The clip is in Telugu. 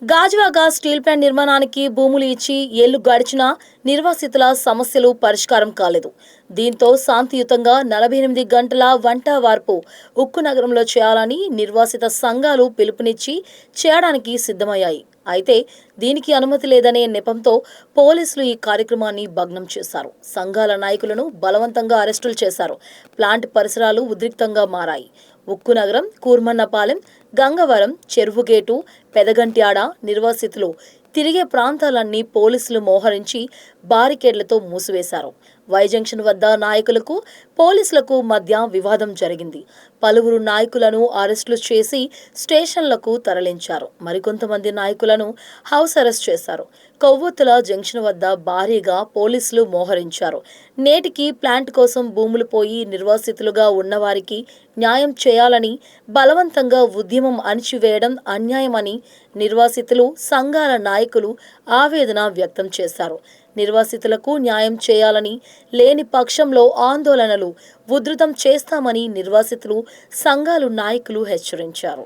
గాజువాక స్టీల్ ప్లాంట్ నిర్మాణానికి భూములు ఇచ్చి ఏళ్లు గడిచినా నిర్వాసితుల సమస్యలు పరిష్కారం కాలేదు. దీంతో శాంతియుతంగా 48 గంటల వంట వార్పు ఉక్కు నగరంలో చేయాలని నిర్వాసిత సంఘాలు పిలుపునిచ్చి చేయడానికి సిద్ధమయ్యాయి. అయితే దీనికి అనుమతి లేదనే నెపంతో పోలీసులు ఈ కార్యక్రమాన్ని భగ్నం చేశారు. సంఘాల నాయకులను బలవంతంగా అరెస్టులు చేశారు. ప్లాంట్ పరిసరాలు ఉద్రిక్తంగా మారాయి. ఉక్కు నగరం, కూర్మన్నపాలెం, గంగవరం, చెరువుగేటు, పెదగంట్యాడ నిర్వాసితులు తిరిగే ప్రాంతాలన్నీ పోలీసులు మోహరించి బారికేడ్లతో మూసివేశారు. వై జంక్షన్ వద్ద నాయకులకు పోలీసులకు మధ్య వివాదం జరిగింది. పలువురు నాయకులను అరెస్టులు చేసి స్టేషన్లకు తరలించారు. మరికొంతమంది నాయకులను హౌస్ అరెస్ట్ చేశారు. కొవ్వొత్తుల జంక్షన్ వద్ద భారీగా పోలీసులు మోహరించారు. నేటికి ప్లాంట్ కోసం భూములు పోయి నిర్వాసితులుగా ఉన్నవారికి న్యాయం చేయాలని బలవంతంగా ఉద్యమం అణిచివేయడం అన్యాయమని నిర్వాసితులు సంఘాల నాయకులు ఆవేదన వ్యక్తం చేశారు. నిర్వాసితులకు న్యాయం చేయాలని, లేని పక్షంలో ఆందోళనలు ఉధృతం చేస్తామని నిర్వాసితులు సంఘాలు నాయకులు హెచ్చరించారు.